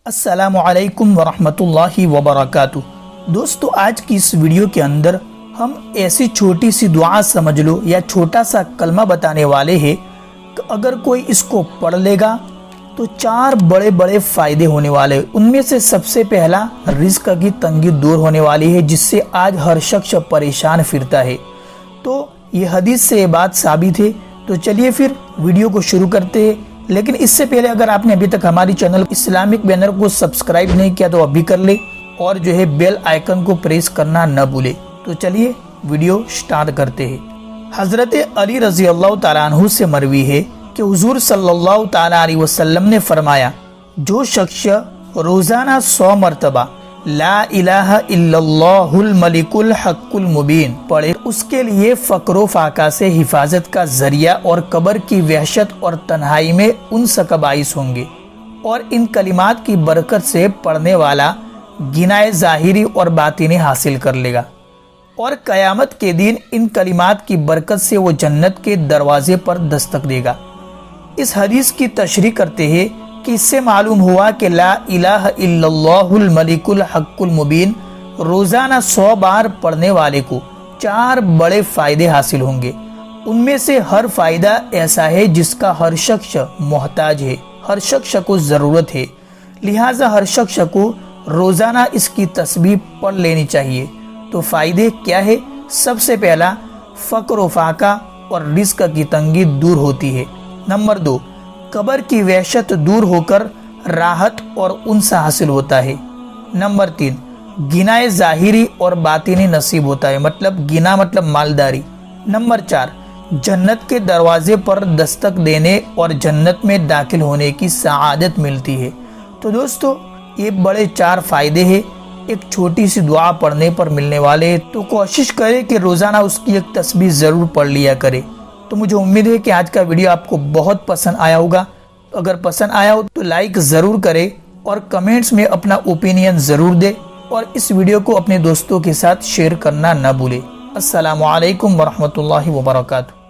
السلام علیکم ورحمۃ اللہ وبرکاتہ۔ دوستو، آج کی اس ویڈیو کے اندر ہم ایسی چھوٹی سی دعا سمجھ لو یا چھوٹا سا کلمہ بتانے والے ہیں کہ اگر کوئی اس کو پڑھ لے گا تو 4 بڑے بڑے فائدے ہونے والے۔ ان میں سے سب سے پہلا، رزق کی تنگی دور ہونے والی ہے جس سے آج ہر شخص پریشان پھرتا ہے۔ تو یہ حدیث سے یہ بات ثابت ہے۔ تو چلیے پھر ویڈیو کو شروع کرتے ہیں، لیکن اس سے پہلے اگر آپ نے ابھی تک ہماری چینل اسلامک بینر کو سبسکرائب نہیں کیا تو ابھی کر لے اور بیل آئیکن کو پریس کرنا نہ بھولے۔ تو چلیے ویڈیو سٹارٹ کرتے ہیں۔ حضرت علی رضی اللہ تعالیٰ عنہ سے مروی ہے کہ حضور صلی اللہ تعالیٰ علیہ وسلم نے فرمایا، جو شخص روزانہ 100 مرتبہ لا الہ الا اللہ الملک الحق المبین پڑھے، اس کے لیے فقر و فاقہ سے حفاظت کا ذریعہ اور قبر کی وحشت اور تنہائی میں انس کا باعث ہوں گے، اور ان کلمات کی برکت سے پڑھنے والا گناہ ظاہری اور باطنی حاصل کر لے گا، اور قیامت کے دن ان کلمات کی برکت سے وہ جنت کے دروازے پر دستک دے گا۔ اس حدیث کی تشریح کرتے ہیں کہ اس سے معلوم ہوا کہ لا الہ الا اللہ الملک الحق المبین روزانہ 100 بار پڑھنے والے کو 4 بڑے فائدے حاصل ہوں گے۔ ان میں سے ہر فائدہ ایسا ہے جس کا ہر شخص محتاج ہے، ہر شخص کو ضرورت ہے، لہٰذا ہر شخص کو روزانہ اس کی تسبیح پڑھ لینی چاہیے۔ تو فائدے کیا ہے؟ سب سے پہلا، فقر و فاقہ اور رزق کی تنگی دور ہوتی ہے۔ نمبر 2، قبر کی وحشت دور ہو کر راحت اور انس حاصل ہوتا ہے۔ نمبر 3، گناہ ظاہری اور باطنی نصیب ہوتا ہے، گناہ مطلب مالداری۔ نمبر 4، جنت کے دروازے پر دستک دینے اور جنت میں داخل ہونے کی سعادت ملتی ہے۔ تو دوستو، یہ بڑے 4 فائدے ہیں ایک چھوٹی سی دعا پڑھنے پر ملنے والے۔ تو کوشش کرے کہ روزانہ اس کی ایک تسبیح ضرور پڑھ لیا کرے۔ تو مجھے امید ہے کہ آج کا ویڈیو آپ کو بہت پسند آیا ہوگا۔ اگر پسند آیا ہو تو لائک ضرور کرے اور کمنٹس میں اپنا اوپینین ضرور دے، اور اس ویڈیو کو اپنے دوستوں کے ساتھ شیئر کرنا نہ بھولے۔ السلام علیکم ورحمۃ اللہ وبرکاتہ۔